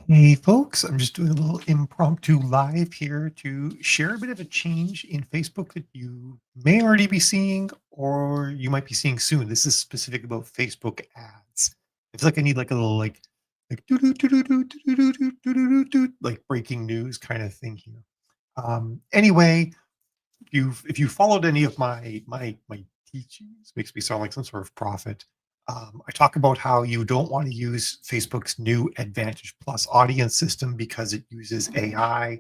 Hey folks, I'm just doing a little impromptu live here to share a bit of a change in Facebook that you may already be seeing or you might be seeing soon. This is specific about Facebook ads. I feel like I need like a little like doo doo doo doo doo doo doo doo doo doo doo like breaking news kind of thing here. Anyway, if you followed any of my teachings, makes me sound like some sort of prophet. I talk about how you don't want to use Facebook's new Advantage Plus audience system because it uses AI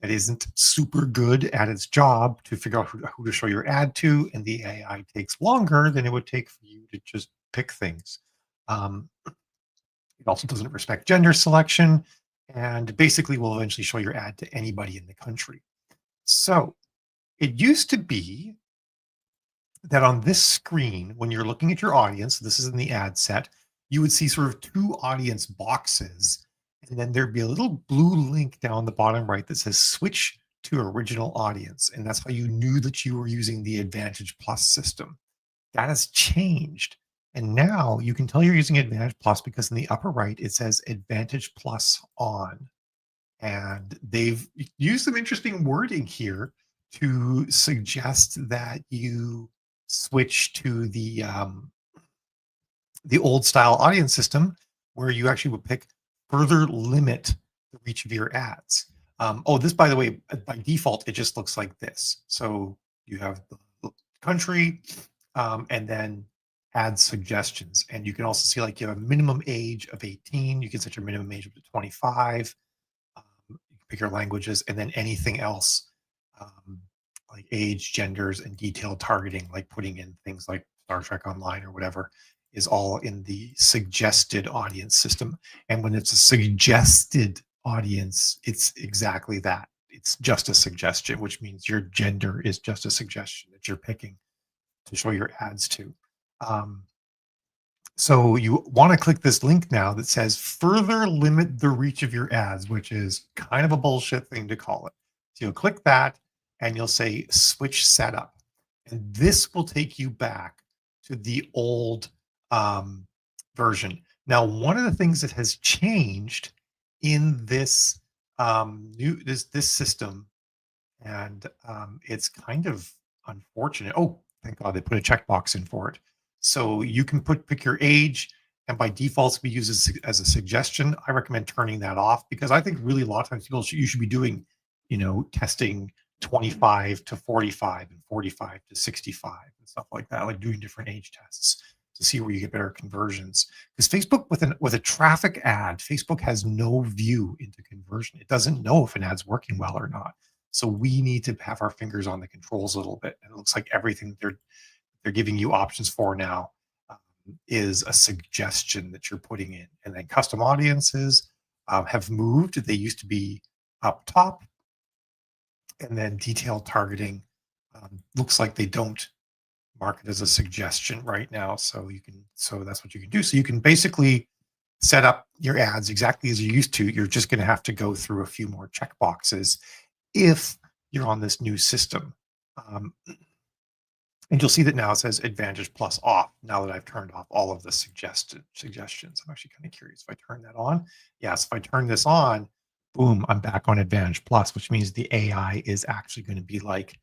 that isn't super good at its job to figure out who to show your ad to, and the AI takes longer than it would take for you to just pick things. It also doesn't respect gender selection, and basically will eventually show your ad to anybody in the country. So it used to be that on this screen, when you're looking at your audience, this is in the ad set, you would see sort of two audience boxes. And then there'd be a little blue link down the bottom right that says switch to original audience. And that's how you knew that you were using the Advantage Plus system. That has changed. And now you can tell you're using Advantage Plus because in the upper right, it says Advantage Plus on. And they've used some interesting wording here to suggest that you switch to the old style audience system where you actually would pick further limit the reach of your ads. Oh, this, by the way, by default, it just looks like this. So you have the country and then ad suggestions. And you can also see like you have a minimum age of 18. You can set your minimum age up to 25. You can pick your languages and then anything else um, like age, genders, and detailed targeting, like putting in things like Star Trek Online or whatever, is all in the suggested audience system. And when it's a suggested audience, it's exactly that. It's just a suggestion, which means your gender is just a suggestion that you're picking to show your ads to. Um, so you want to click this link now that says further limit the reach of your ads, which is kind of a bullshit thing to call it. So you'll click that and you'll say switch setup. And this will take you back to the old um, version. Now, one of the things that has changed in this this system, and it's kind of unfortunate. Oh, thank God they put a checkbox in for it. So you can pick your age, and by default, we use as a suggestion. I recommend turning that off because I think really a lot of times you should be doing, testing 25 to 45 and 45 to 65 and stuff like that, like doing different age tests to see where you get better conversions. Because Facebook with a traffic ad, Facebook has no view into conversion. It doesn't know if an ad's working well or not. So we need to have our fingers on the controls a little bit. And it looks like everything they're giving you options for now is a suggestion that you're putting in. And then custom audiences have moved. They used to be up top, and then detailed targeting looks like they don't mark it as a suggestion right now. So that's what you can do. So you can basically set up your ads exactly as you used to. You're just going to have to go through a few more check boxes if you're on this new system. Um, and you'll see that now it says Advantage Plus off now that I've turned off all of the suggestions. I'm actually kind of curious if I turn that on. Yes, if I turn this on, boom, I'm back on Advantage Plus, which means the AI is actually going to be like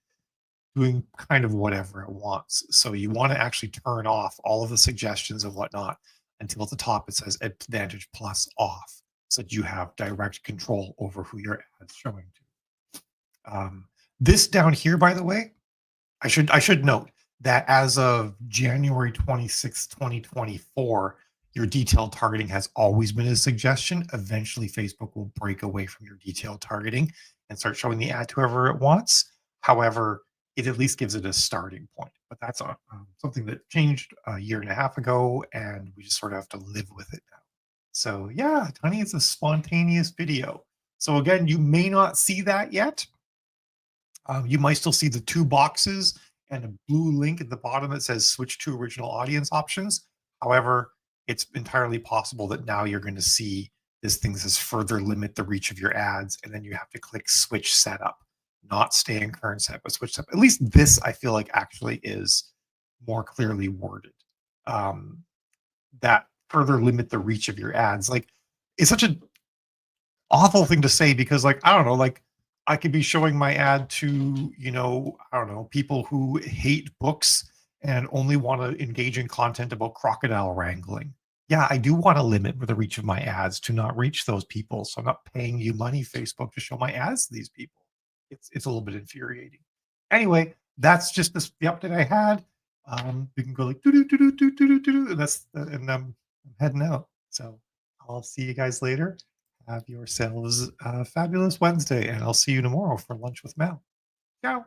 doing kind of whatever it wants. So you want to actually turn off all of the suggestions and whatnot until at the top it says Advantage Plus off, so that you have direct control over who your ad's showing to. This down here, by the way, I should note that as of January 26th, 2024, your detailed targeting has always been a suggestion. Eventually, Facebook will break away from your detailed targeting and start showing the ad to whoever it wants. However, it at least gives it a starting point. But that's something that changed a year and a half ago, and we just sort of have to live with it now. So yeah, Tiny, it's a spontaneous video. So again, you may not see that yet. You might still see the two boxes and a blue link at the bottom that says switch to original audience options. However, it's entirely possible that now you're going to see this thing that says further limit the reach of your ads, and then you have to click switch setup, not stay in current set, but switch setup. At least this, I feel like, actually is more clearly worded. That further limit the reach of your ads. Like, it's such a awful thing to say because, like, I don't know, like, I could be showing my ad to, I don't know, people who hate books and only want to engage in content about crocodile wrangling. Yeah, I do want to limit the reach of my ads to not reach those people. So I'm not paying you money, Facebook, to show my ads to these people. It's a little bit infuriating. Anyway, that's just the update I had. We can go like do do do do do do do do, and I'm heading out. So I'll see you guys later. Have yourselves a fabulous Wednesday, and I'll see you tomorrow for lunch with Mel. Ciao.